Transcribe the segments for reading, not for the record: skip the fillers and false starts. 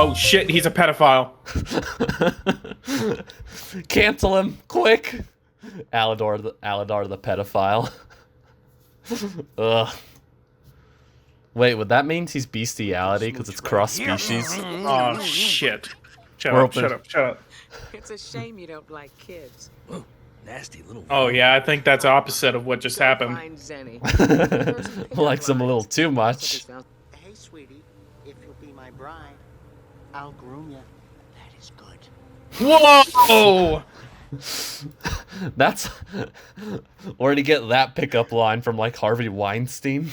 Oh shit, he's a pedophile. Cancel him, quick! Aladar the pedophile. Ugh. Wait, would that mean he's bestiality because it's cross-species? Oh shit. Shut up. It's a shame you don't like kids. Whoa, nasty little. Oh yeah, I think that's opposite of what just happened. Likes him a little too much. Hey, sweetie, if you'll be my bride, I'll groom you. That is good. Whoa! That's... Where'd he get that pickup line from, like, Harvey Weinstein?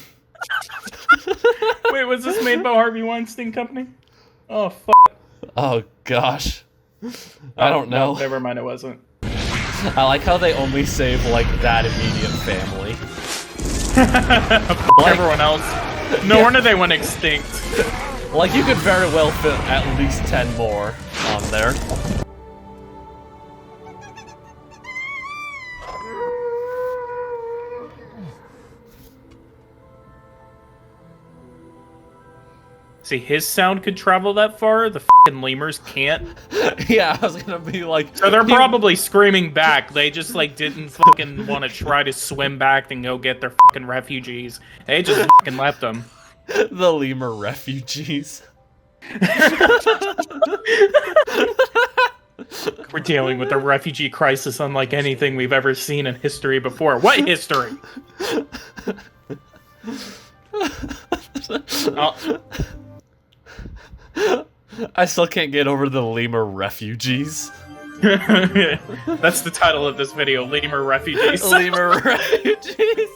Wait, was this made by Harvey Weinstein Company? Oh, fuck. Oh, gosh. I don't know. No, never mind, it wasn't. I like how they only save, like, that immediate family. Like, everyone else. No wonder they went extinct. Like, you could very well fit at least 10 more on there. See, his sound could travel that far, the f***ing lemurs can't. Yeah, I was gonna be like... So they're probably screaming back. They just, like, didn't fucking want to try to swim back and go get their fucking refugees. They just fucking left them. The lemur refugees. We're dealing with a refugee crisis unlike anything we've ever seen in history before. What history? Oh. I still can't get over the lemur refugees. That's the title of this video, Lemur Refugees. Lemur refugees.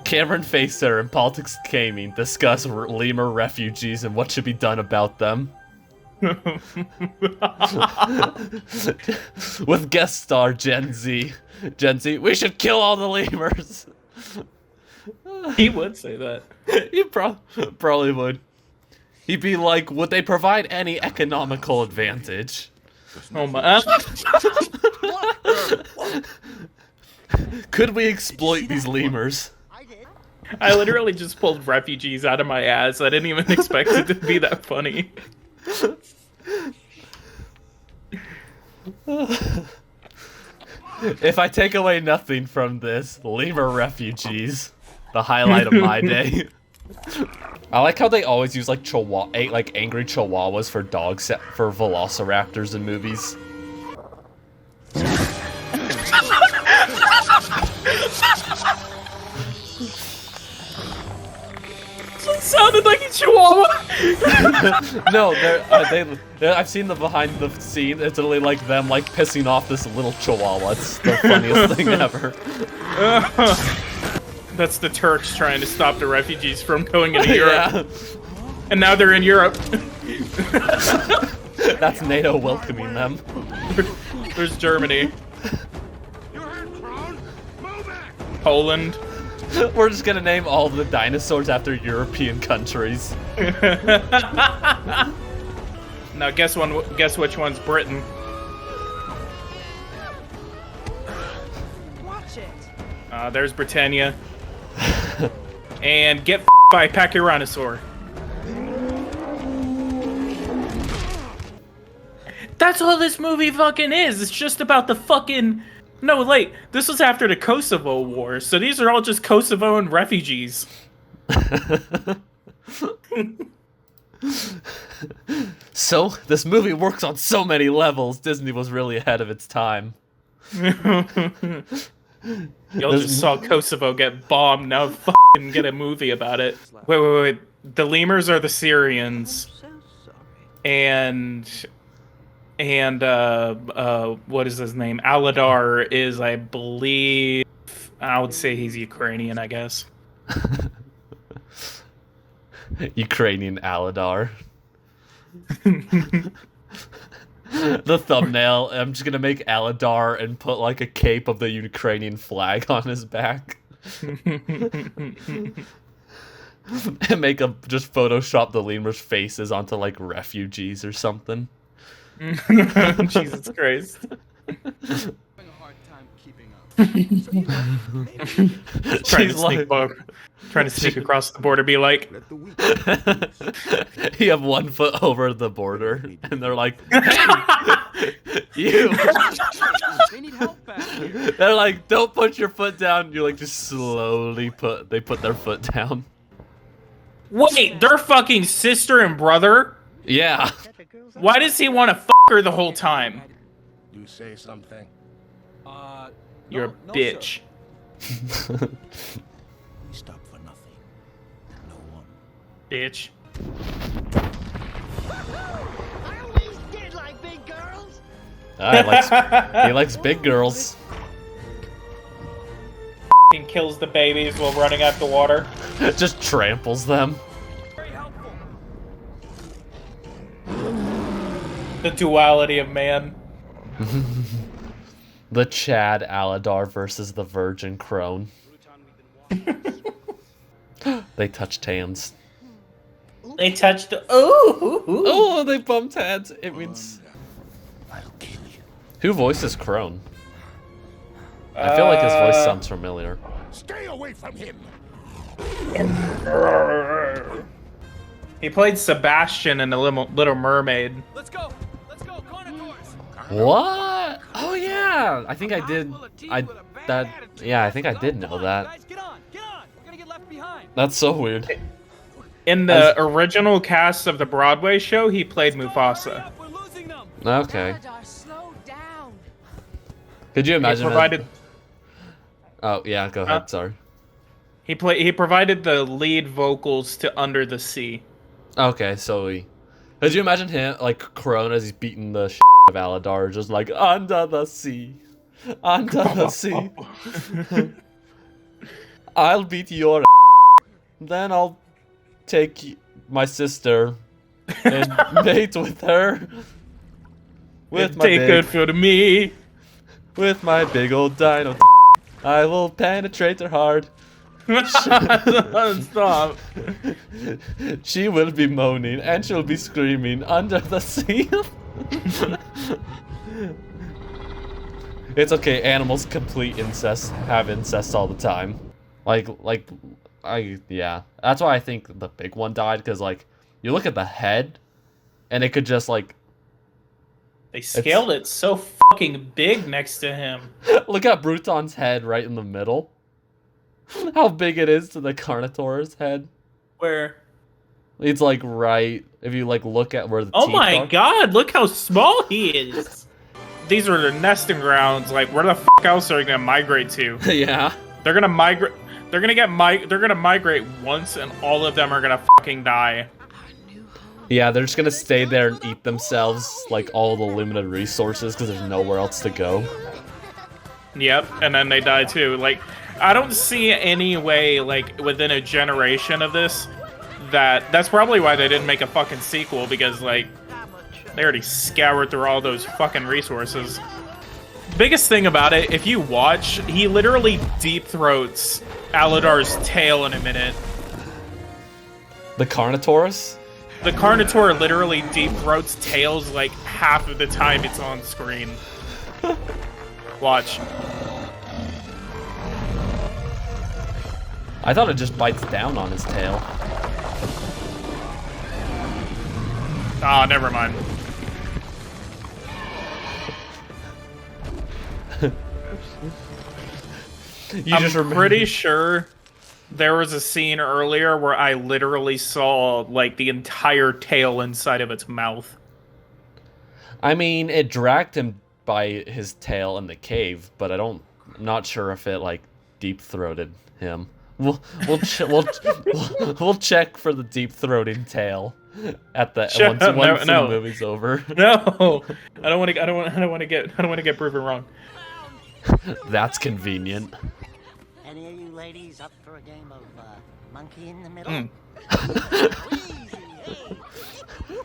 Cameron Facer and Politics Gaming discuss lemur refugees and what should be done about them. With guest star Gen Z. Gen Z, we should kill all the lemurs. He would say that. He probably would. He'd be like, would they provide any economical advantage? Oh my. Could we exploit these lemurs? I literally just pulled refugees out of my ass. I didn't even expect it to be that funny. If I take away nothing from this, lemur refugees, the highlight of my day. I like how they always use like angry chihuahuas for dogs for velociraptors in movies. It sounded like a chihuahua. No, I've seen the behind the scene. It's literally like them like pissing off this little chihuahua. It's the funniest thing ever. That's the Turks trying to stop the refugees from going into Europe. Yeah. And now they're in Europe. That's NATO welcoming them. There's Germany. Poland. We're just gonna name all the dinosaurs after European countries. Now guess which one's Britain. Watch it. There's Britannia. And get by Pachyrhinosaur. That's all this movie fucking is. It's just about the fucking... No, wait. This was after the Kosovo War, so these are all just Kosovoan refugees. So, this movie works on so many levels. Disney was really ahead of its time. Y'all just saw Kosovo get bombed, now fucking get a movie about it. Wait. The lemurs are the Syrians. And what is his name? Aladar is, I believe, I would say he's Ukrainian, I guess. Ukrainian Aladar. The thumbnail, I'm just gonna make Aladar and put like a cape of the Ukrainian flag on his back. And make a just Photoshop the lemurs' faces onto like refugees or something. Jesus Christ. Trying to sneak across the border, be like, you have 1 foot over the border, and they're like, hey, you. They need help back here. They're like, don't put your foot down. You like just slowly put their foot down. wait, they're fucking sister and brother? Yeah. Why does he want to fuck her the whole time? You say something. You're a no, bitch. We stop for nothing. No one. Bitch. I always did like big girls. He likes big girls. He kills the babies while running after water. Just tramples them. Very helpful. The duality of man. The Chad Aladar versus the Virgin Crone. They touched hands. They touched. Ooh. Oh, they bumped heads. It means. I'll kill you. Who voices Crone? I feel like his voice sounds familiar. Stay away from him. He played Sebastian in The Little Mermaid. Let's go. Let's go. Carnivores. What? Oh yeah, I think I did. Yeah, I think I did know that. Guys, get on. Get on. We're gonna get left behind. That's so weird. In the original cast of the Broadway show, he played Hurry Mufasa. up, we're losing them. Okay. Aladar, slow down. Could you He imagine? provided Oh yeah, go ahead. Sorry. he provided the lead vocals to Under the Sea. Okay, so could you imagine him like Crone as he's beating the shit of Aladar, just like under the sea, under the sea. I'll beat your then I'll take my sister and mate with her. With my Take good for me. with my big old dino. I will penetrate her heart. Stop. She will be moaning and she'll be screaming under the sea. It's okay, animals complete incest, have incest all the time. Yeah. That's why I think the big one died, because like you look at the head and it could just like They scaled it so fucking big next to him. look at Bruton's head right in the middle. How big it is to the Carnotaur's head. Where? It's like right if you like look at where the Oh teeth my are. god, look how small he is. These are their nesting grounds. Like, where the fuck else are they gonna migrate to? Yeah. They're gonna migrate. They're gonna migrate once, and all of them are gonna fucking die. Yeah, they're just gonna stay there and eat themselves, like all the limited resources, because there's nowhere else to go. Yep, and then they die too. Like, I don't see any way, like, within a generation of this, that's probably why they didn't make a fucking sequel, because, like, they already scoured through all those fucking resources. Biggest thing about it, if you watch, he literally deep throats Aladar's tail in a minute. The Carnotaurus? The Carnotaur literally deep throats tails like half of the time it's on screen. Watch. I thought it just bites down on his tail. Ah, never mind. I'm pretty sure there was a scene earlier where I literally saw like the entire tail inside of its mouth. I mean, it dragged him by his tail in the cave, but I'm not sure if it like deep throated him. We'll check for the deep throating tail at the once the movie's over. No, I don't want to get proven wrong. That's convenient. Any of you ladies up for a game of monkey in the middle?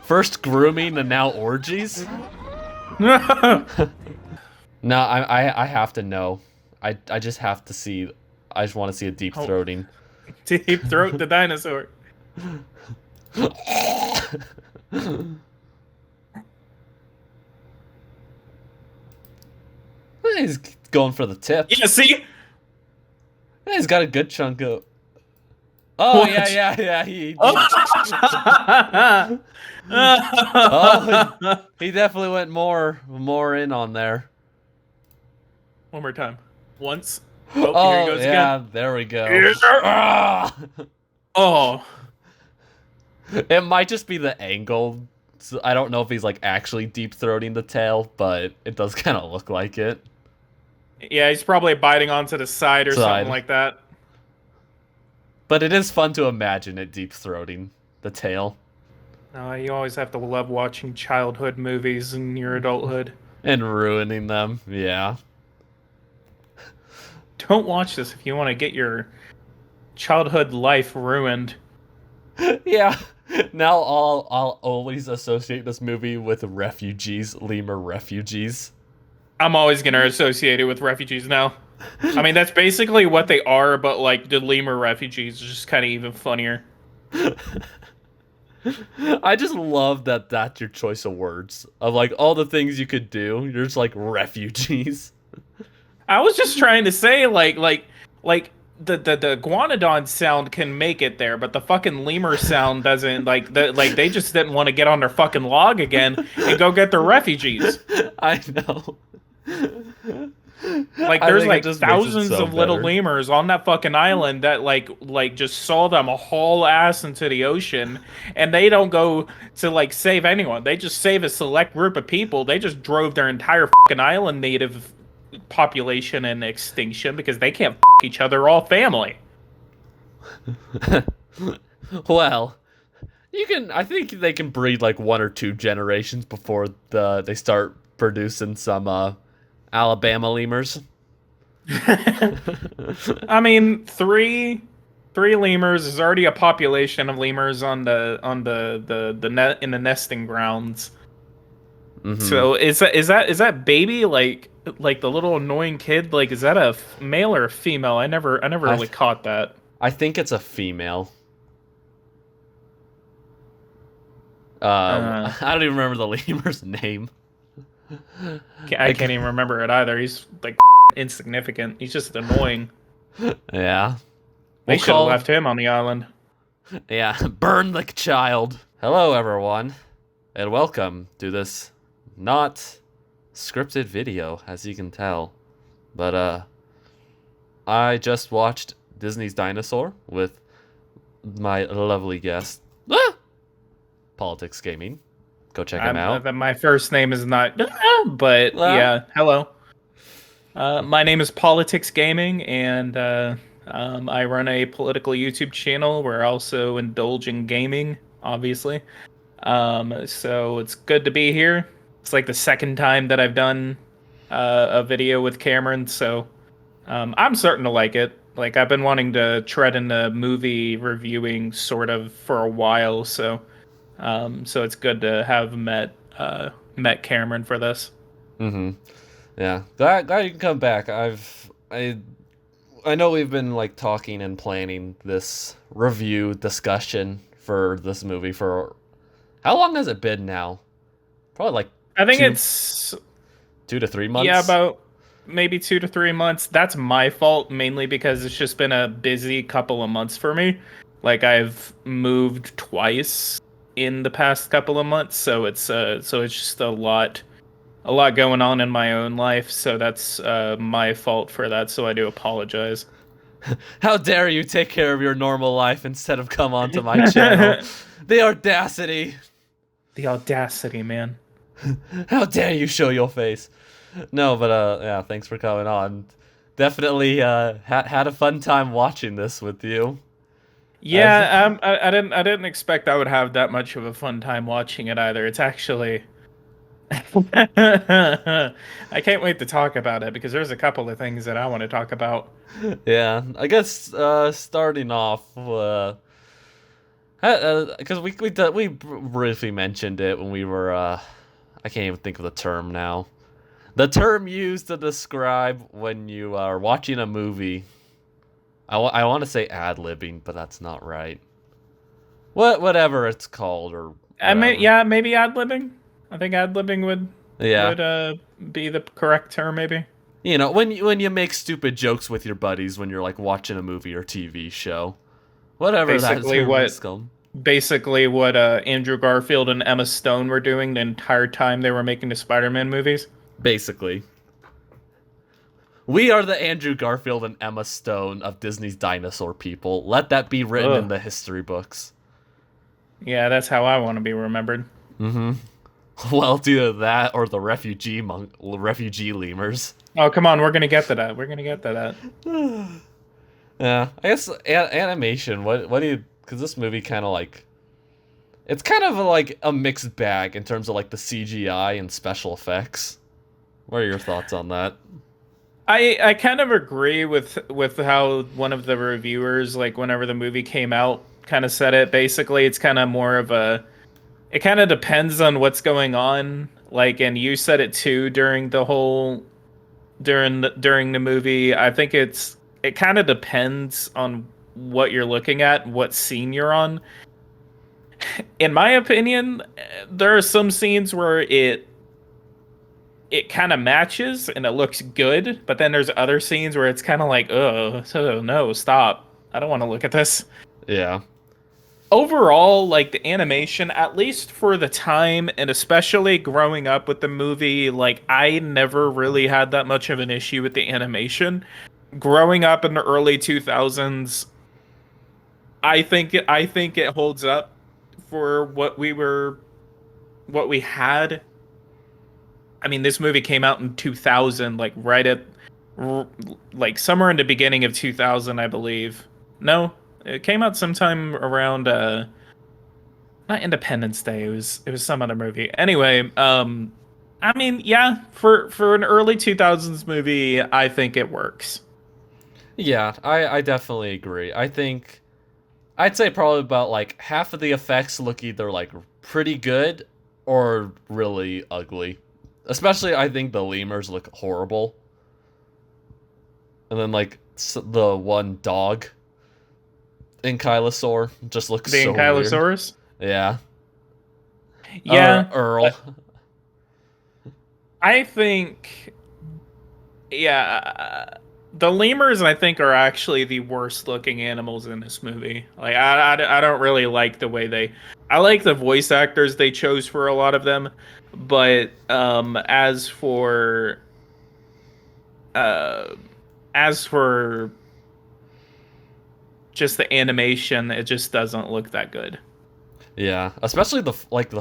First grooming and now orgies? No, I have to know. I just have to see. I just want to see a deep throating. Deep throat the dinosaur. He's going for the tip. Yeah, see? He's got a good chunk of. Oh What? yeah. He definitely went more in on there. One more time. Once. Oh, Here he goes yeah, again. there we go. Yeah. Ah! Oh. It might just be the angle. So I don't know if he's like actually deep throating the tail, but it does kind of look like it. Yeah, he's probably biting onto the side or Side. something like that. But it is fun to imagine it deep throating the tail. You always have to love watching childhood movies in your adulthood. And ruining them, yeah. Don't watch this if you want to get your childhood life ruined. Yeah. Now I'll always associate this movie with refugees, lemur refugees. I'm always going to associate it with refugees now. I mean, that's basically what they are, but like the lemur refugees is just kind of even funnier. I just love that that's your choice of words. Of like all the things you could do, you're just like refugees. I was just trying to say like the iguanodon sound can make it there, but the fucking lemur sound doesn't. Like they just didn't want to get on their fucking log again and go get their refugees. I know. Like I there's think it like just makes it thousands so of little better. lemurs on that fucking island that like just saw them haul ass into the ocean, and they don't go to like save anyone. They just save a select group of people. They just drove their entire fucking island native population in extinction because they can't each other, all family. Well, I think they can breed like 1 or 2 generations before they start producing some Alabama lemurs. I mean, three lemurs is already a population of lemurs on the net in the nesting grounds. Mhm. So is that baby like the little annoying kid? Like, is that a male or a female? I never really caught that. I think it's a female. Uh. I don't even remember the lemur's name. I can't even remember it either. He's like insignificant. He's just annoying. Yeah. They We'll should have call- left him on the island. Yeah, burn the child. Hello, everyone, and welcome to this not scripted video, as you can tell. But I just watched Disney's Dinosaur with my lovely guest, Politics Gaming. Go check him out. My first name is not, but yeah, hello. My name is Politics Gaming, and I run a political YouTube channel. We're also indulge in gaming, obviously. So it's good to be here. It's like the second time that I've done a video with Cameron, so I'm starting to like it. Like, I've been wanting to tread into movie reviewing sort of for a while, so it's good to have met Cameron for this. Mm-hmm. Yeah, glad you can come back. I know we've been like talking and planning this review discussion for this movie for how long has it been now? Probably like I think it's 2 to 3 months. Yeah, about maybe 2 to 3 months. That's my fault, mainly because it's just been a busy couple of months for me. Like, I've moved twice in the past couple of months, so it's just a lot going on in my own life. So that's my fault for that. So I do apologize. How dare you take care of your normal life instead of come onto my channel? The audacity! The audacity, man. How dare you show your face? No, but yeah, thanks for coming on. Definitely had a fun time watching this with you. Yeah, I didn't expect I would have that much of a fun time watching it either. It's actually I can't wait to talk about it because there's a couple of things that I want to talk about. Yeah, I guess starting off, because we briefly mentioned it when we were I can't even think of the term now. The term used to describe when you are watching a movie. I want to say ad-libbing, but that's not right. Whatever it's called, or whatever. Maybe ad-libbing. I think ad-libbing would be the correct term, maybe. You know, when you make stupid jokes with your buddies when you're like watching a movie or TV show, whatever that term is called. Basically, what Andrew Garfield and Emma Stone were doing the entire time they were making the Spider-Man movies. Basically, we are the Andrew Garfield and Emma Stone of Disney's Dinosaur people. Let that be written in the history books. Yeah, that's how I want to be remembered. Mm-hmm. Well, it's either that or the refugee lemurs. Oh, come on, we're gonna get to that. We're gonna get to that. Yeah, I guess animation. What do you? Because this movie kind of like, it's kind of like a mixed bag in terms of like the CGI and special effects. What are your thoughts on that? I kind of agree with how one of the reviewers, like whenever the movie came out, kind of said it. Basically, it's kind of more of a. It kind of depends on what's going on. Like, and you said it too during the movie. I think it kind of depends on what you're looking at, what scene you're on. In my opinion, there are some scenes where it kind of matches and it looks good, but then there's other scenes where it's kind of like, oh no, stop. I don't want to look at this. Yeah. Overall, like the animation, at least for the time, and especially growing up with the movie, like I never really had that much of an issue with the animation. Growing up in the early 2000s, I think it holds up for what we had. I mean, this movie came out in 2000, like right at like somewhere in the beginning of 2000, I believe. No, it came out sometime around not Independence Day. It was some other movie. Anyway, I mean, yeah, for an early 2000s movie, I think it works. Yeah, I definitely agree. I'd say probably about like half of the effects look either like pretty good or really ugly. Especially, I think the lemurs look horrible. And then like the one dog in Ankylosaur just looks so weird. The Ankylosaurus? Yeah. Yeah. Earl. I think, yeah, the lemurs I think are actually the worst looking animals in this movie. Like I don't really like the way I like the voice actors they chose for a lot of them, but as for just the animation, it just doesn't look that good. Yeah, especially the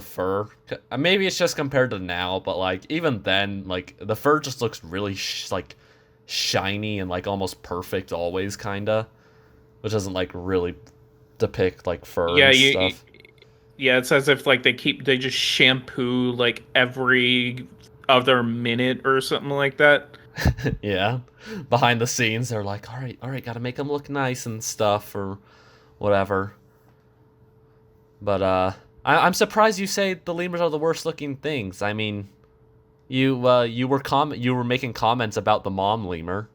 fur. Maybe it's just compared to now, but like even then, like the fur just looks really like shiny and like almost perfect always, kinda, which doesn't like really depict like fur and stuff. Yeah, it's as if like they just shampoo like every other minute or something like that. Yeah, behind the scenes they're like, all right, gotta make them look nice and stuff or whatever. But I'm surprised you say the lemurs are the worst looking things. I mean, you were making comments about the mom lemur.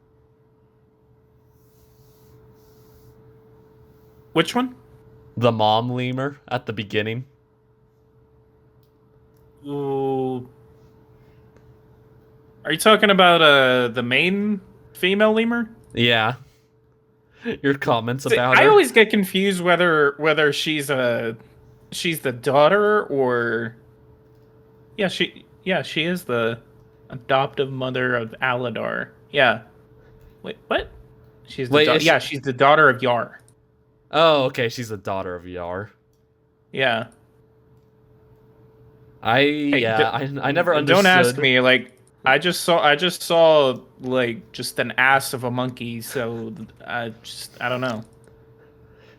Which one? The mom lemur at the beginning. Ooh. Are you talking about the main female lemur? Yeah. Your comments about her. I always get confused whether she's the daughter or she is the adoptive mother of Aladar. Yeah. Wait, what? She's the daughter of Yar. Oh, okay, she's the daughter of Yar. Yeah. I never understood. Don't ask me, like I just saw like just an ass of a monkey, so I don't know.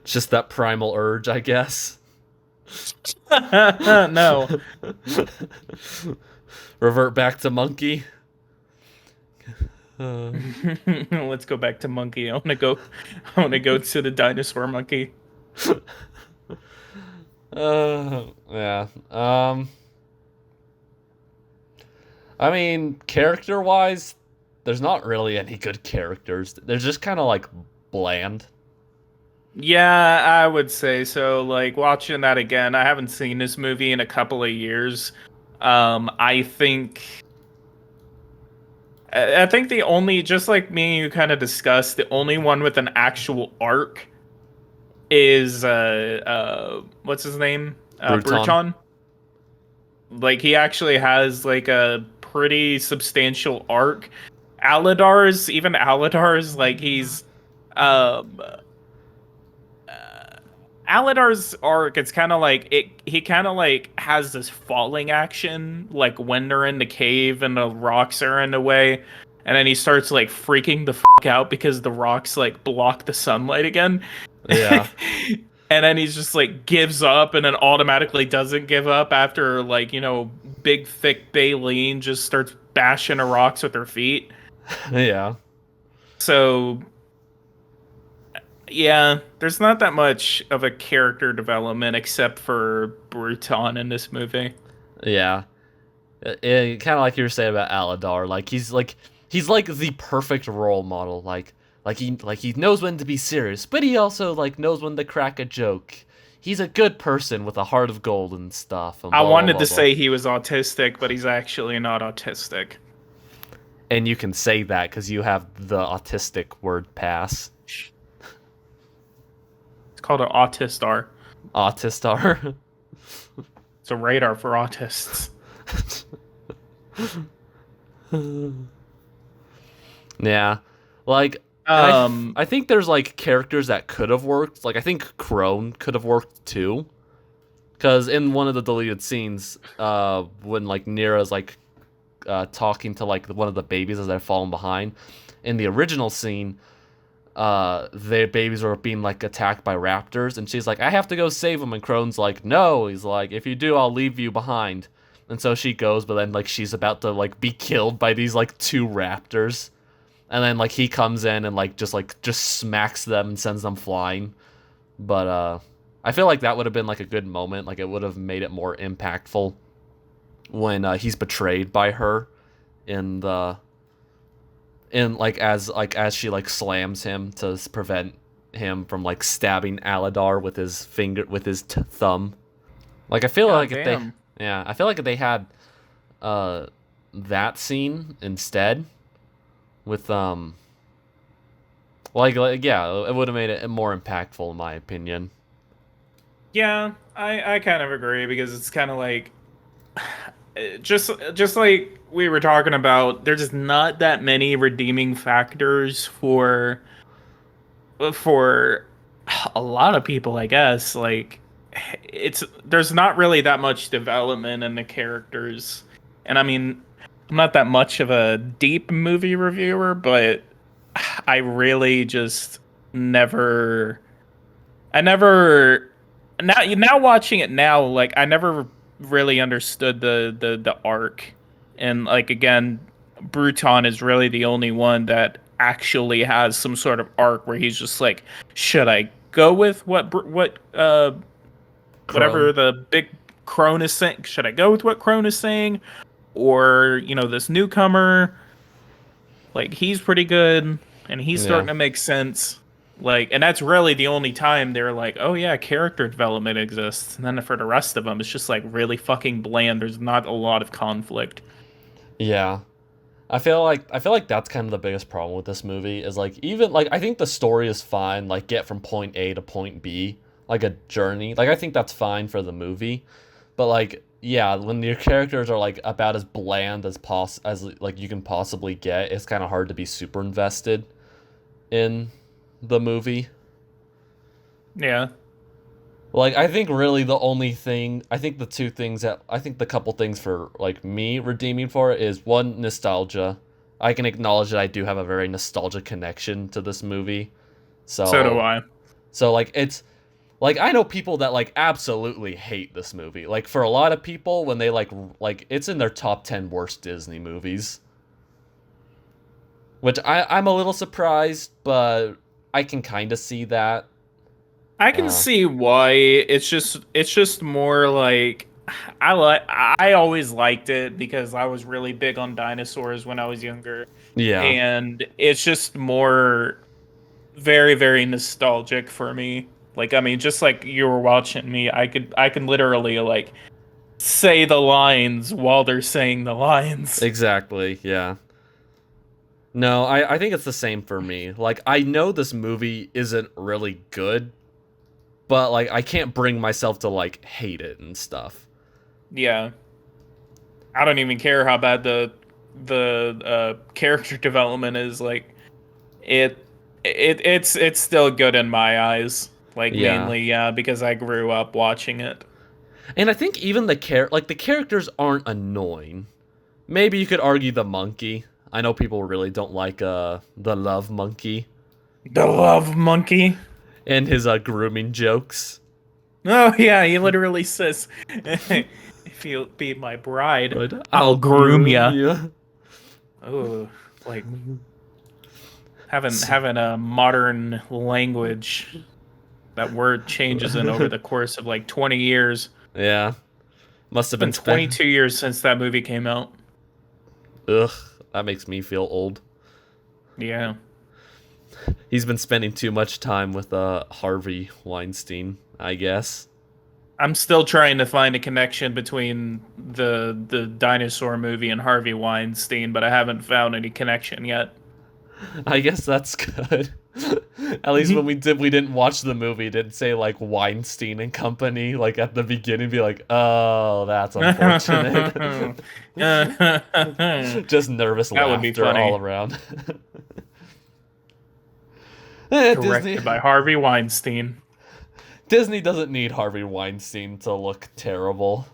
Just that primal urge, I guess. No. Revert back to monkey. Let's go back to monkey. I want to go to the dinosaur monkey. Yeah. I mean, character-wise, there's not really any good characters. They're just kind of like bland. Yeah, I would say so. Like watching that again, I haven't seen this movie in a couple of years. I think the only, just like me and you kind of discussed, the only one with an actual arc is what's his name? Bruton. Bruton. Like he actually has like a pretty substantial arc. Aladar's like he's um Aladar's arc, it's kind of like he kind of like has this falling action, like when they're in the cave and the rocks are in the way, and then he starts like freaking the fuck out because the rocks like block the sunlight again. Yeah. And then he's just like gives up, and then automatically doesn't give up after like big thick Baleen just starts bashing the rocks with her feet. Yeah. So yeah, there's not that much of a character development except for Bruton in this movie. Yeah. Kind of like you were saying about Aladar. He's like the perfect role model. He knows when to be serious, but he also like knows when to crack a joke. He's a good person with a heart of gold and stuff. And I blah, wanted blah, to blah. say he was autistic, but he's actually not autistic. And you can say that because you have the autistic word pass. It's called an autistar. Autistar. It's a radar for autists. Yeah. Like, I think there's like characters that could have worked. Like I think Crone could have worked too. Because in one of the deleted scenes, when like Nira's like talking to like one of the babies as they're falling behind, in the original scene, their babies are being like attacked by raptors, and she's like, "I have to go save them," and Crone's like, "No," he's like, "If you do, I'll leave you behind." And so she goes, but then like she's about to like be killed by these like two raptors. And then like he comes in and just smacks them and sends them flying. But I feel like that would have been like a good moment. Like it would have made it more impactful when he's betrayed by her in as she like slams him to prevent him from like stabbing Aladar with his thumb. Like I feel like I feel like if they had that scene instead with yeah, it would have made it more impactful in my opinion. Yeah, I kind of agree, because it's kind of like just like we were talking about, there's just not that many redeeming factors for a lot of people, I guess. Like there's not really that much development in the characters. And I mean, I'm not that much of a deep movie reviewer, but I really just never now watching it now, like I never really understood the arc. And like again, Bruton is really the only one that actually has some sort of arc where he's just like, should I go with whatever the big Crone is saying? Should I go with what Crone is saying? Or, this newcomer, like he's pretty good and he's starting to make sense. Like, and that's really the only time they're like, oh yeah, character development exists. And then for the rest of them, it's just like really fucking bland. There's not a lot of conflict. Yeah. I feel like that's kind of the biggest problem with this movie is like, even like I think the story is fine, like get from point A to point B, like a journey. Like I think that's fine for the movie. But like, yeah, when your characters are like about as bland as like you can possibly get, it's kind of hard to be super invested in the movie. Yeah. Like I think really the couple things for like me redeeming for it is one, nostalgia. I can acknowledge that I do have a very nostalgic connection to this movie. So do I. So like it's like I know people that like absolutely hate this movie. Like for a lot of people, when they like it's in their top 10 worst Disney movies. Which I'm a little surprised, but I can kind of see that. I can see why. It's just more like I always liked it because I was really big on dinosaurs when I was younger. Yeah. And it's just more very, very nostalgic for me. Like, I mean, just like you were watching me, I can literally like say the lines while they're saying the lines. Exactly, yeah. No, I think it's the same for me. Like, I know this movie isn't really good, but, like, I can't bring myself to, like, hate it and stuff. Yeah. I don't even care how bad the character development is. Like, it's still good in my eyes. Like, Yeah. mainly, yeah, because I grew up watching it. And I think even the characters aren't annoying. Maybe you could argue the monkey. I know people really don't like the love monkey The love monkey. and his grooming jokes. Oh yeah, he literally says, "If you'll be my bride, But I'll groom ya." ya. Oh, like having a modern language. That word changes in over the course of like 20 years. Yeah. Must have It's been 22 years since that movie came out. Ugh, that makes me feel old. Yeah. He's been spending too much time with Harvey Weinstein, I guess. I'm still trying to find a connection between the dinosaur movie and Harvey Weinstein, but I haven't found any connection yet. I guess that's good. At least when we didn't watch the movie, it didn't say like Weinstein and Company like at the beginning, be like, oh, that's unfortunate. Just nervous That would be laughter funny. all around. Directed by Harvey Weinstein. Disney doesn't need Harvey Weinstein to look terrible.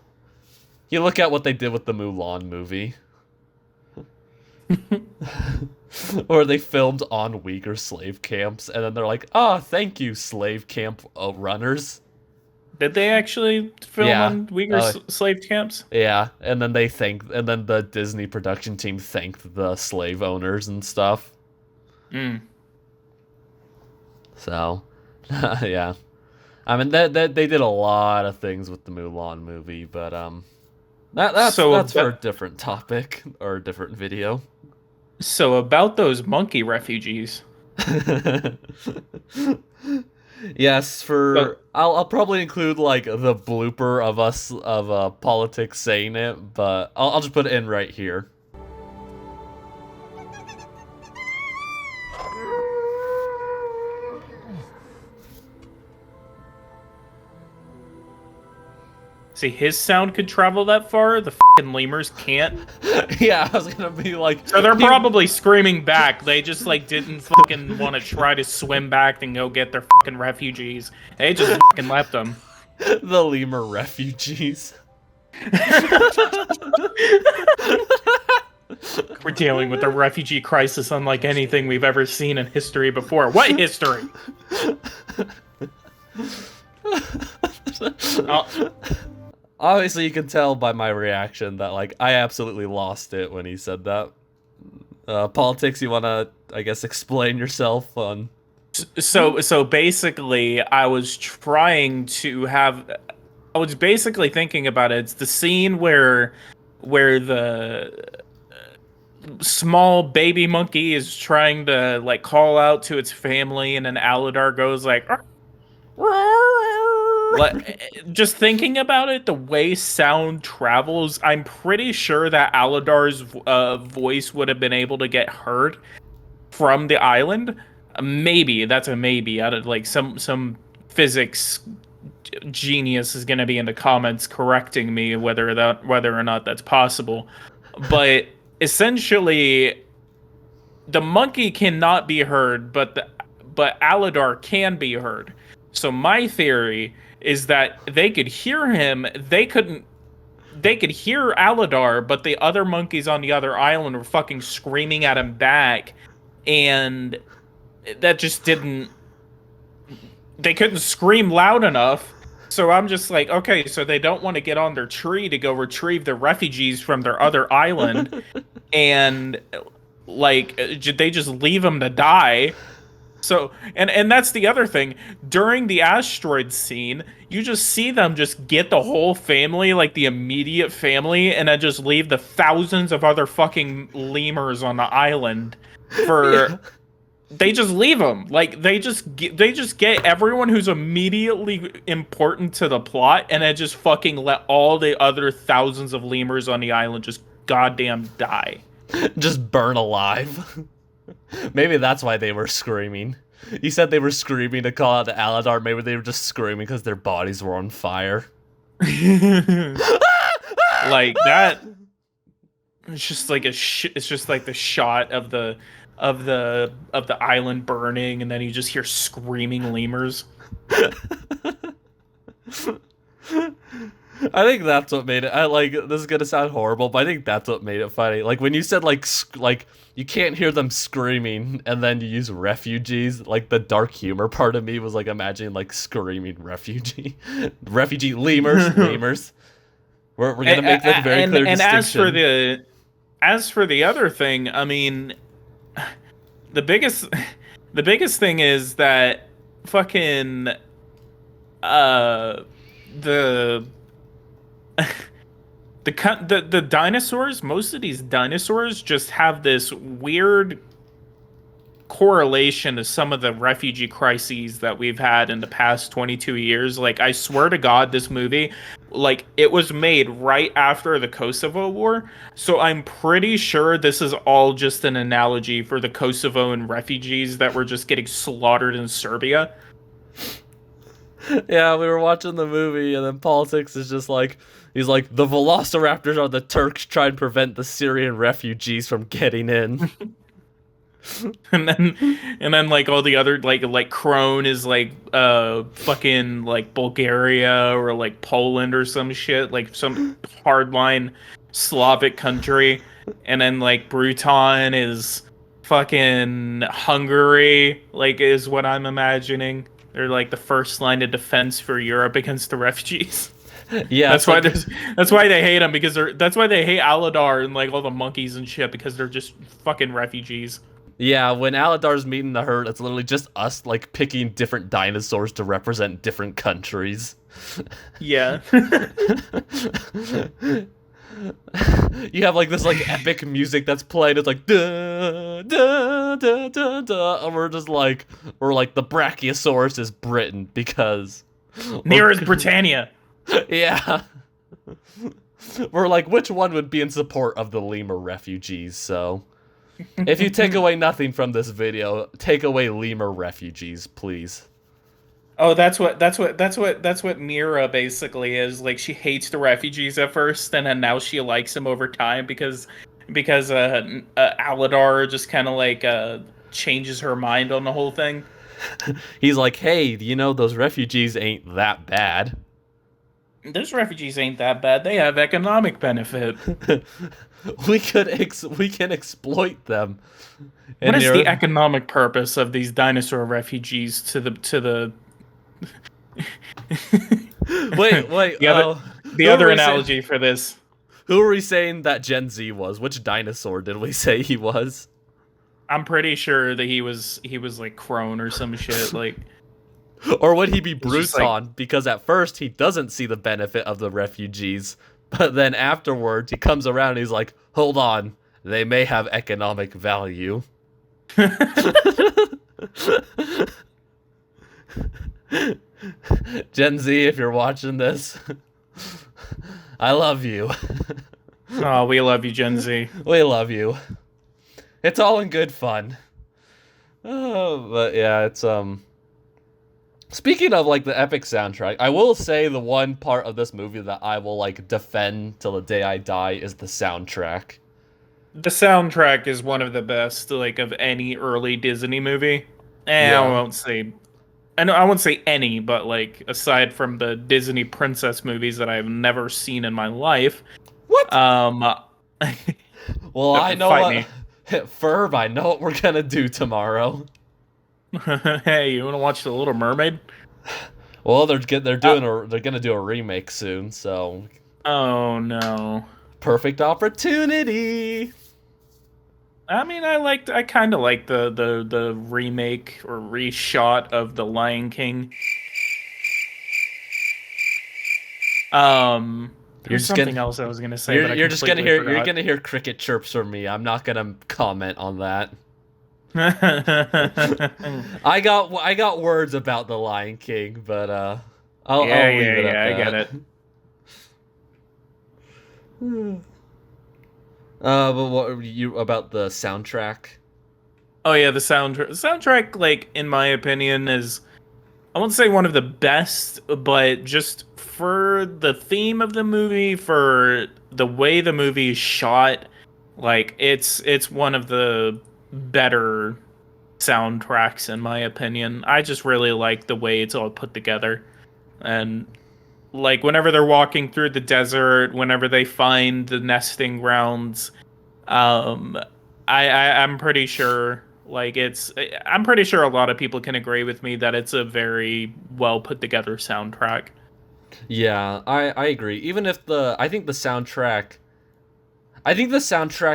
You look at what they did with the Mulan movie. Or they filmed on Uyghur slave camps, and then they're like, "Oh, thank you, slave camp runners." Did they actually film Yeah. on Uyghur slave camps? Yeah, and then and then the Disney production team thanked the slave owners and stuff. Mm. So, yeah, I mean they did a lot of things with the Mulan movie, but that's for a different topic or a different video. So about those monkey refugees. Yes, I'll probably include like the blooper of us of politics saying it, but I'll just put it in right here. See, his sound could travel that far. The fucking lemurs can't. Yeah, I was gonna be like. So they're probably screaming back. They just like didn't fucking want to try to swim back and go get their fucking refugees. They just fucking left them. The lemur refugees. We're dealing with a refugee crisis unlike anything we've ever seen in history before. What history? Obviously, you can tell by my reaction that like I absolutely lost it when he said that. Politics, you wanna, I guess, explain yourself on? So basically, I was basically thinking about it. It's the scene where the small baby monkey is trying to like call out to its family, and then Aladar goes like. Just thinking about it, the way sound travels, I'm pretty sure that Aladar's voice would have been able to get heard from the island. Maybe that's a maybe. Out of like some physics genius is going to be in the comments correcting me whether or not that's possible. But essentially, the monkey cannot be heard, but Aladar can be heard. So my theory is that they could hear him. They could hear Aladar, but the other monkeys on the other island were fucking screaming at him back, and that just didn't. They couldn't scream loud enough. So I'm just like, okay, so they don't want to get on their tree to go retrieve the refugees from their other island, and like they just leave them to die. So, and that's the other thing. During the asteroid scene, you just see them just get the whole family, like the immediate family, and then just leave the thousands of other fucking lemurs on the island for. Yeah. They just leave them. Like they just get everyone who's immediately important to the plot, and then just fucking let all the other thousands of lemurs on the island just goddamn die. Just burn alive. Maybe that's why they were screaming. You said they were screaming to call out to Aladar. Maybe they were just screaming because their bodies were on fire. Like that. It's just like it's just like the shot of the island burning, and then you just hear screaming lemurs. I think that's what made it. This is gonna sound horrible, but I think that's what made it funny. Like when you said like you can't hear them screaming, and then you use refugees. Like the dark humor part of me was like imagining like screaming refugee lemurs. We're gonna make that very clear distinction. And as for the other thing, I mean, the biggest thing is that fucking the dinosaurs, most of these dinosaurs just have this weird correlation to some of the refugee crises that we've had in the past 22 years. Like, I swear to God, this movie, like, it was made right after the Kosovo War, so I'm pretty sure this is all just an analogy for the Kosovoan refugees that were just getting slaughtered in Serbia. Yeah, we were watching the movie, and then Politics is just like, he's like, the Velociraptors are the Turks trying to prevent the Syrian refugees from getting in. and then like all the other like Crone is like fucking like Bulgaria or like Poland or some shit, like some hardline Slavic country, and then like Bruton is fucking Hungary, like is what I'm imagining. They're like the first line of defense for Europe against the refugees. Yeah, that's why they hate them, because that's why they hate Aladar and like all the monkeys and shit, because they're just fucking refugees. Yeah, when Aladar's meeting the herd, it's literally just us like picking different dinosaurs to represent different countries. Yeah. You have like this like epic music that's playing. It's like da da da da da, and we're like the Brachiosaurus is Britain because near is Britannia. Yeah. We're like, which one would be in support of the lemur refugees? So, if you take away nothing from this video, take away lemur refugees, please. Oh, that's what Mira basically is. Like, she hates the refugees at first, and then now she likes them over time because Aladar just kind of like changes her mind on the whole thing. He's like, hey, you know, those refugees ain't that bad. Those refugees ain't that bad. They have economic benefit. we can exploit them. What is the economic purpose of these dinosaur refugees to the Wait. The other analogy for this. Who are we saying that Gen Z was? Which dinosaur did we say he was? I'm pretty sure that he was like Crone or some shit, like. Or would he be Bruton? Like, because at first he doesn't see the benefit of the refugees, but then afterwards he comes around and he's like, hold on, they may have economic value. Gen Z, if you're watching this, I love you. Oh, we love you, Gen Z. We love you. It's all in good fun. Oh, but yeah, it's Speaking of like the epic soundtrack, I will say the one part of this movie that I will like defend till the day I die is the soundtrack. The soundtrack is one of the best, like, of any early Disney movie. Yeah. I won't say any, but like aside from the Disney princess movies that I've never seen in my life. What? Well, I know what, Ferb, I know what we're gonna do tomorrow. Hey, you want to watch The Little Mermaid? Well, they're gonna do a remake soon, so. Oh no! Perfect opportunity. I mean, I kind of liked the remake or reshot of The Lion King. You're There's just gonna something else I was gonna say, but I you're just gonna completely hear forgot. cricket chirps from me. I'm not gonna comment on that. Yeah, I got words about the Lion King, but yeah, I'll leave it at yeah. I get that. it. But what were you about the soundtrack? Oh yeah, the soundtrack, like in my opinion, is I won't say one of the best, but just for the theme of the movie, for the way the movie is shot, like it's one of the better soundtracks in my opinion. I just really like the way it's all put together. And like whenever they're walking through the desert, whenever they find the nesting grounds, um I'm pretty sure I'm pretty sure a lot of people can agree with me that it's a very well put together soundtrack. Yeah, I agree. Even if I think the soundtrack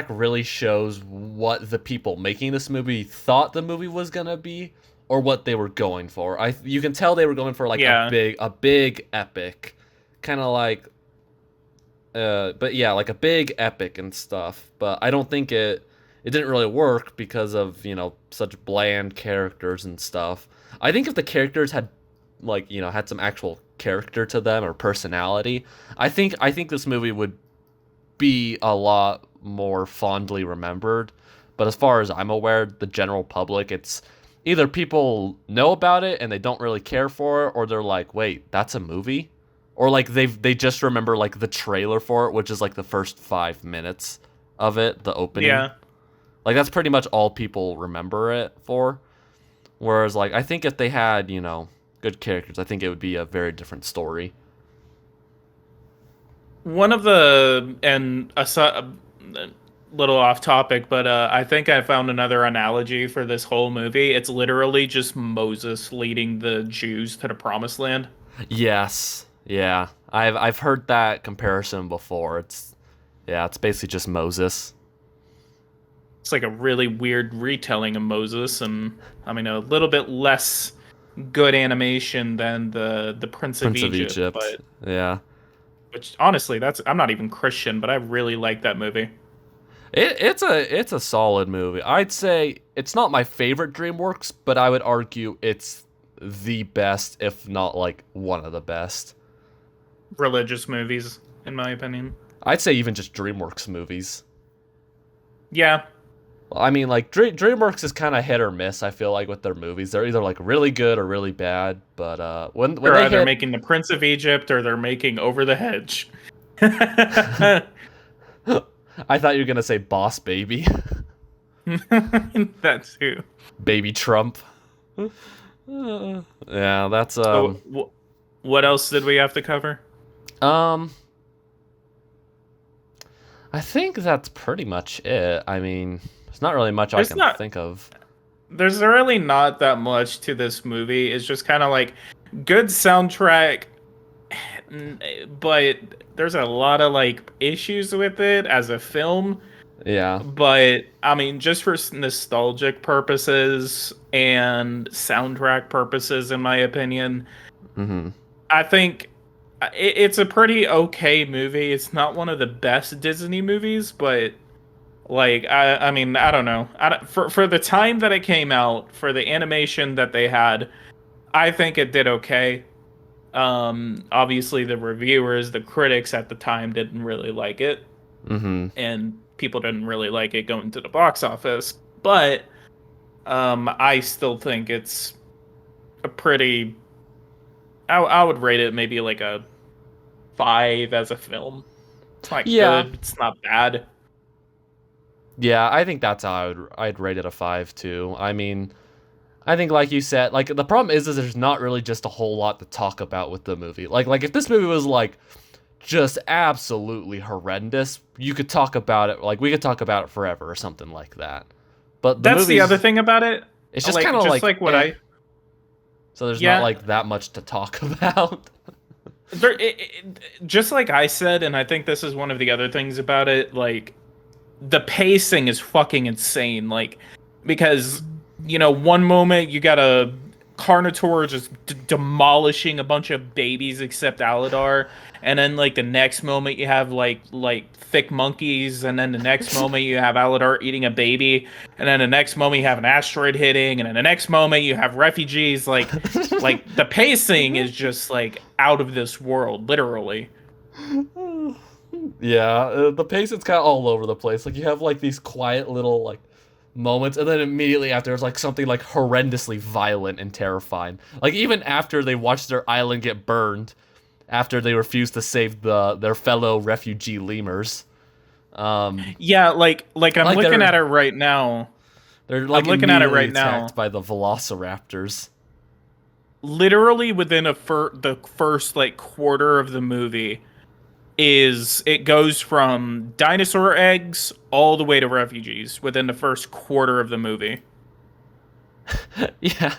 really shows what the people making this movie thought the movie was gonna be, or what they were going for. You can tell they were going for like Yeah. a big epic, kind of like, but yeah, like a big epic and stuff. But I don't think it didn't really work because of such bland characters and stuff. I think if the characters had had some actual character to them or personality, I think this movie would be a lot more fondly remembered. But as far as I'm aware, the general public, it's either people know about it and they don't really care for it, or they're like, wait, that's a movie? Or like they just remember like the trailer for it, which is like the first 5 minutes of it, the opening. Yeah. Like that's pretty much all people remember it for. Whereas like I think if they had, good characters, I think it would be a very different story. One of the and a little off topic, but I think I found another analogy for this whole movie. It's literally just Moses leading the Jews to the promised land. Yes. Yeah. I've heard that comparison before. It's basically just Moses. It's like a really weird retelling of Moses, and I mean a little bit less good animation than the Prince of Prince of Egypt, Egypt. but Yeah. which honestly, I'm not even Christian, but I really like that movie. It's a solid movie. I'd say it's not my favorite DreamWorks, but I would argue it's the best, if not like one of the best. Religious movies, in my opinion. I'd say even just DreamWorks movies. Yeah, I mean, like DreamWorks is kind of hit or miss. I feel like with their movies, they're either like really good or really bad. But when they're they either hit, making The Prince of Egypt or they're making Over the Hedge. I thought you were gonna say Boss Baby, That too. Baby Trump. Yeah, that's So, what else did we have to cover? um. I think that's pretty much it. I mean, there's not really much I There's can not- think of. There's really not that much to this movie. It's just kind of like good soundtrack, but there's a lot of like issues with it as a film. Yeah. But I mean, just for nostalgic purposes and soundtrack purposes, in my opinion, Mm-hmm. I think it's a pretty okay movie. It's not one of the best Disney movies, but like I mean, I don't know. For the time that it came out, for the animation that they had, I think it did okay. Obviously, the reviewers, the critics at the time didn't really like it, Mm-hmm. and people didn't really like it going to the box office. But I still think it's a pretty. I would rate it maybe like a 5 as a film. It's not Yeah. good. It's not bad. Yeah, I think that's how I'd rate it a 5 too. I mean, I think like you said, like the problem is there's not really just a whole lot to talk about with the movie. Like if this movie was like just absolutely horrendous, you could talk about it. Like we could talk about it forever or something like that. But That's the movie's- other thing about it. It's just kind of like what eh. So there's Yeah. not like that much to talk about. just like I said, and I think this is one of the other things about it. Like the pacing is fucking insane. Like, because, you know, one moment you got a Carnotaur just demolishing a bunch of babies except Aladar, and then like the next moment you have like thick monkeys, and then the next moment you have Aladar eating a baby, and then the next moment you have an asteroid hitting, and then the next moment you have refugees. Like the pacing is just like out of this world, literally. Yeah, the pacing's kind of all over the place. Like, you have, like, these quiet little, like, moments, and then immediately after, there's, like, something, like, horrendously violent and terrifying. Like, even after they watched their island get burned, after they refused to save their fellow refugee lemurs. Yeah, like I'm Like looking they're- at it right now. They're, like, I'm looking at it immediately right now. attacked by the velociraptors. Literally within the first like quarter of the movie, it goes from dinosaur eggs all the way to refugees within the first quarter of the movie. Yeah.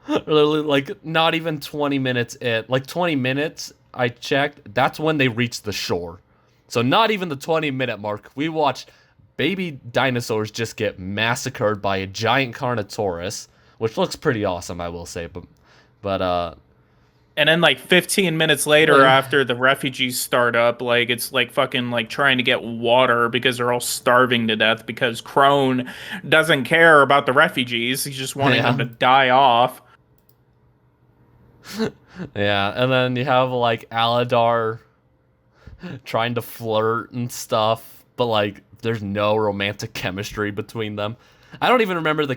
Literally, like, not even 20 minutes in. Like, 20 minutes, I checked, that's when they reached the shore. So not even the 20-minute mark. We watched baby dinosaurs just get massacred by a giant Carnotaurus, which looks pretty awesome, I will say. But And then like 15 minutes later, Like- after the refugees start up, like it's like fucking like trying to get water because they're all starving to death because Crone doesn't care about the refugees. He's just wanting them to die off. yeah, and then you have, like, Aladar trying to flirt and stuff, but, like, there's no romantic chemistry between them. I don't even remember the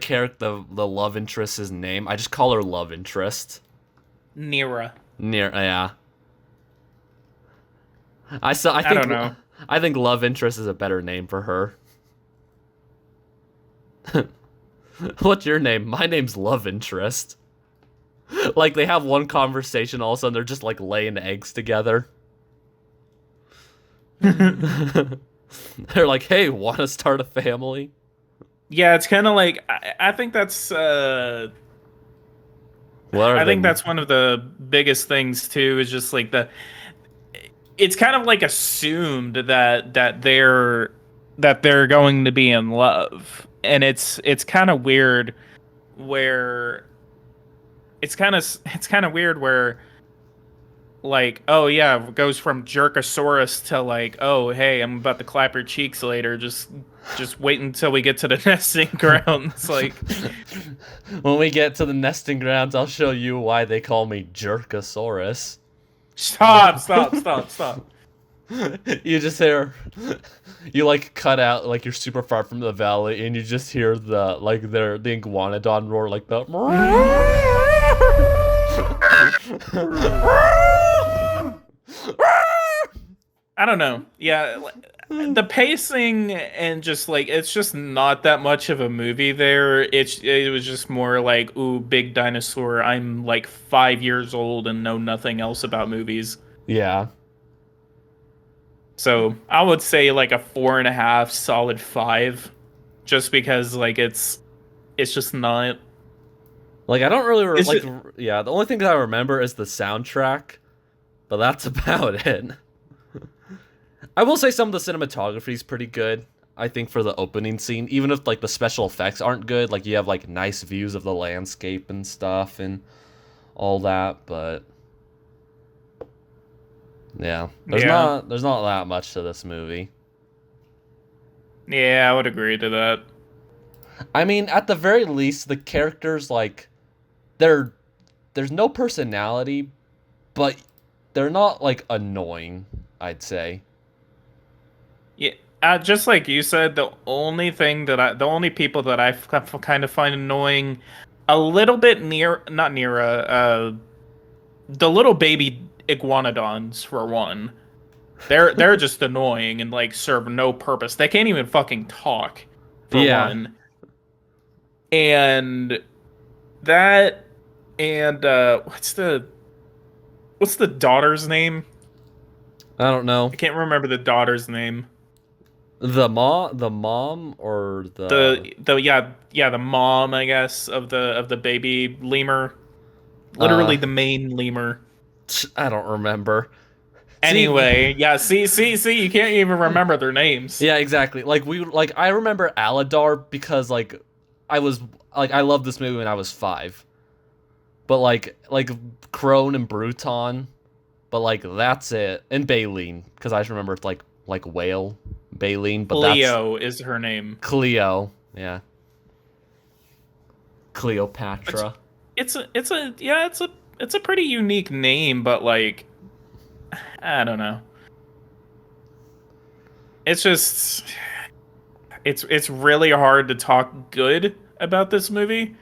love interest's name. I just call her love interest. Nira. Yeah. I think don't know. I think love interest is a better name for her. What's your name? My name's love interest. Like, they have one conversation, all of a sudden they're just, like, laying eggs together. They're like, hey, want to start a family? Yeah, it's kind of like I think that's I think that's one of the biggest things too. Is just like it's kind of like assumed that they're going to be in love, and it's kind of weird where it's kind of weird where, like, oh yeah, it goes from Jerkosaurus to like, oh hey, I'm about to clap your cheeks later. Just wait until we get to the nesting grounds. Like, when we get to the nesting grounds, I'll show you why they call me Jerkosaurus. stop. You just hear, you, like, cut out, like, you're super far from the valley, and you just hear the iguanodon roar, like the. I don't know. Yeah, the pacing and just like it's just not that much of a movie there. It was just more like, ooh, big dinosaur. I'm like 5 years old and know nothing else about movies. Yeah. So I would say like a 4.5, solid 5, just because like it's just not. Like, I don't really Is it- yeah, the only thing that I remember is the soundtrack, but that's about it. I will say some of the cinematography is pretty good, I think, for the opening scene, even if, like, the special effects aren't good. Like, you have, like, nice views of the landscape and stuff and all that, but yeah, there's not that much to this movie. Yeah, I would agree to that. I mean, at the very least, the characters, like, there's no personality, but they're not, like, annoying, I'd say. Yeah, just like you said, the only people that I kind of find annoying, a little bit not Nira, the little baby iguanodons for one. They're just annoying and like serve no purpose. They can't even fucking talk for one. And that and what's the daughter's name? I don't know. I can't remember the daughter's name. The mom, or the mom, I guess, of the baby lemur, literally the main lemur. I don't remember. Anyway, yeah, see, you can't even remember their names. Yeah, exactly. Like I remember Aladar because like I was like I loved this movie when I was 5. But like Crone and Bruton, but like that's it. And Baleen, because I just remember it's like whale Baleen, but Leo is her name. that's Cleo. Yeah. Cleopatra. It's a pretty unique name, but like I don't know. It's just it's really hard to talk good about this movie.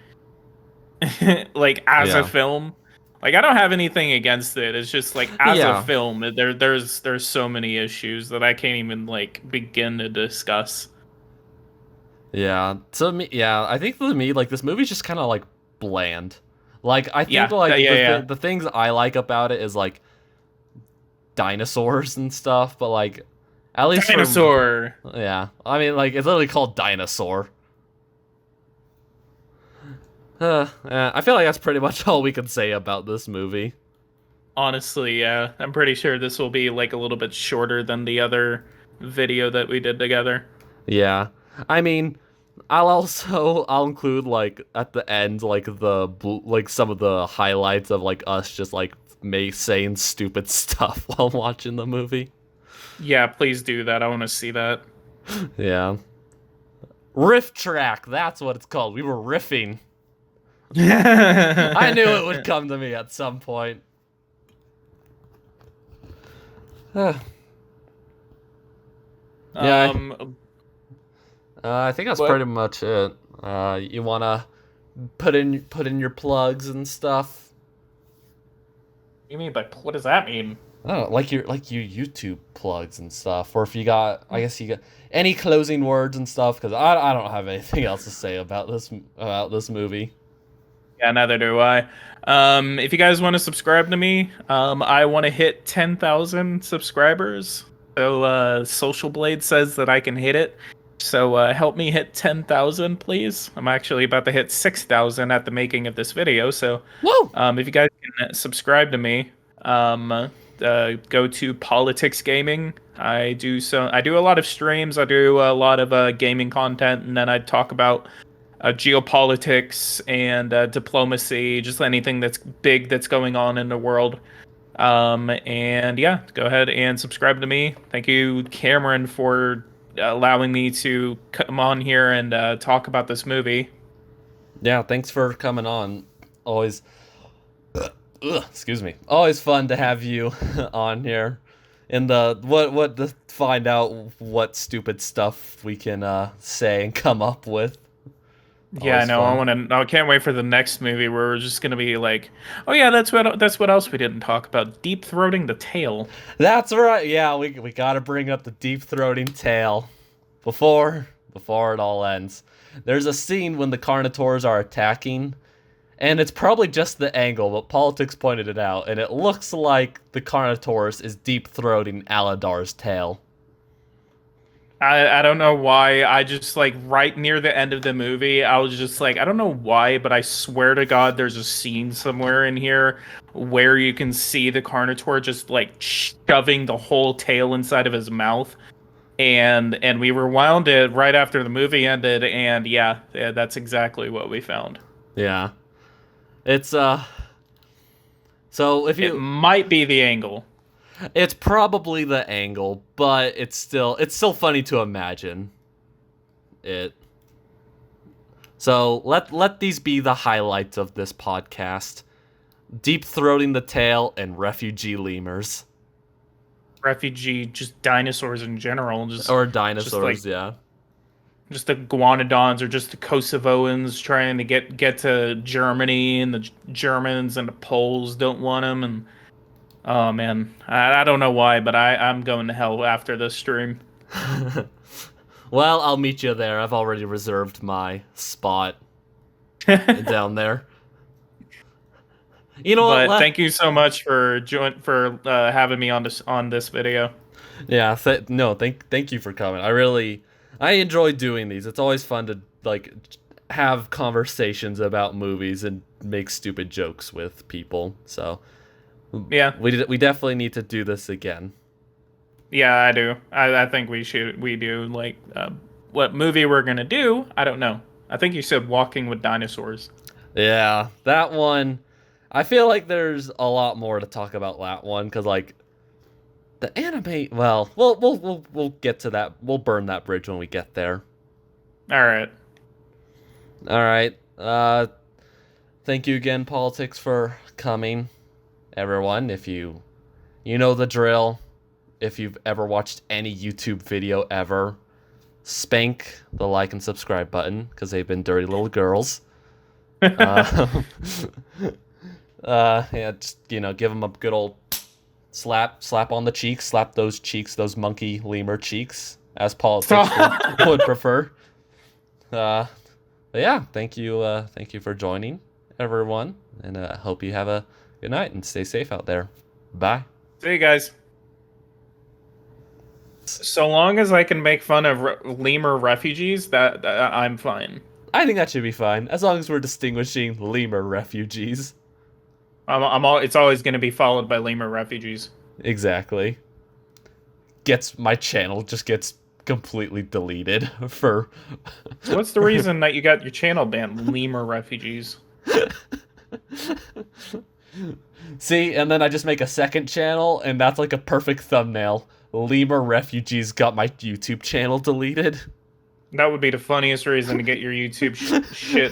Like as a film. Like I don't have anything against it. It's just like as a film, there's so many issues that I can't even like begin to discuss. Yeah. To me, yeah, I think to me like this movie's just kind of like bland. Like I think the things I like about it is like dinosaurs and stuff, but like at least Dinosaur. Yeah. I mean like it's literally called Dinosaur. I feel like that's pretty much all we can say about this movie. Honestly, yeah. I'm pretty sure this will be like a little bit shorter than the other video that we did together. Yeah. I mean, I'll include like at the end like like some of the highlights of like us just like saying stupid stuff while watching the movie. Yeah, please do that. I want to see that. Yeah. Riff track, that's what it's called. We were riffing. I I knew it would come to me at some point. Yeah. I think that's pretty much it. You wanna put in your plugs and stuff? You mean like what does that mean? Oh, like your YouTube plugs and stuff, or if you got, I guess you got any closing words and stuff, because I don't have anything else to say about this movie. Yeah, neither do I. If you guys want to subscribe to me, I want to hit 10,000 subscribers. So Social Blade says that I can hit it. So help me hit 10,000, please. I'm actually about to hit 6,000 at the making of this video. So whoa! If you guys can subscribe to me, go to Politics Gaming. I do a lot of streams. I do a lot of gaming content, and then I talk about geopolitics and diplomacy, just anything that's big that's going on in the world. And yeah, go ahead and subscribe to me. Thank you, Cameron, for allowing me to come on here and talk about this movie. Yeah, thanks for coming on. Always, excuse me. Always fun to have you on here. And what to find out what stupid stuff we can say and come up with. Yeah, I know. I can't wait for the next movie where we're just gonna be like, oh yeah, that's what else we didn't talk about. Deep throating the tail. That's right. Yeah, we gotta bring up the deep throating tail before it all ends. There's a scene when the Carnotaurs are attacking, and it's probably just the angle, but Politics pointed it out, and it looks like the Carnotaurus is deep throating Aladar's tail. I don't know why. I just like right near the end of the movie, I was just like, I don't know why, but I swear to God, there's a scene somewhere in here where you can see the Carnotaur just like shoving the whole tail inside of his mouth, and we rewound it right after the movie ended, and yeah, that's exactly what we found. Yeah, it's so if you it might be the angle. It's probably the angle, but it's still funny to imagine it. So let these be the highlights of this podcast: deep throating the tail and refugee lemurs. Refugee, just dinosaurs in general, or dinosaurs, just like, yeah. Just the Guanodons or just the Kosovoans trying to get to Germany, and the Germans and the Poles don't want them, and oh man, I don't know why, but I'm going to hell after this stream. Well, I'll meet you there. I've already reserved my spot down there. You know what? But thank you so much for having me on this video. Yeah, thank you for coming. I enjoy doing these. It's always fun to like have conversations about movies and make stupid jokes with people. So Yeah. We definitely need to do this again. Yeah, I do. I think we do. Like, what movie we're gonna do? I don't know. I think you said Walking with Dinosaurs. Yeah, that one. I feel like there's a lot more to talk about that one because like the anime. Well, we'll get to that. We'll burn that bridge when we get there. All right. All right. Thank you again, Politics, for coming, everyone. If you know the drill. If you've ever watched any YouTube video ever, spank the like and subscribe button because they've been dirty little girls. Yeah, just give them a good old slap on the cheeks, slap those cheeks, those monkey lemur cheeks, as Politics would prefer. But yeah, thank you for joining, everyone, and I hope you have a good night and stay safe out there. Bye. See you guys. So long as I can make fun of lemur refugees, that I'm fine. I think that should be fine, as long as we're distinguishing lemur refugees. It's always going to be followed by lemur refugees. Exactly. My channel just gets completely deleted for... So what's the reason that you got your channel banned? Lemur refugees. See, and then I just make a second channel, and that's like a perfect thumbnail. Lemur refugees got my YouTube channel deleted. That would be the funniest reason to get your YouTube shit.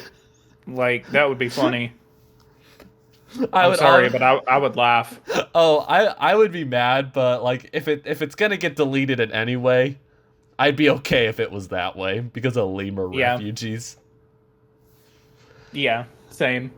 Like, that would be funny. I'm sorry, but I would laugh. Oh, I would be mad, but like if it's gonna get deleted in any way, I'd be okay if it was that way because of lemur refugees. Yeah, same.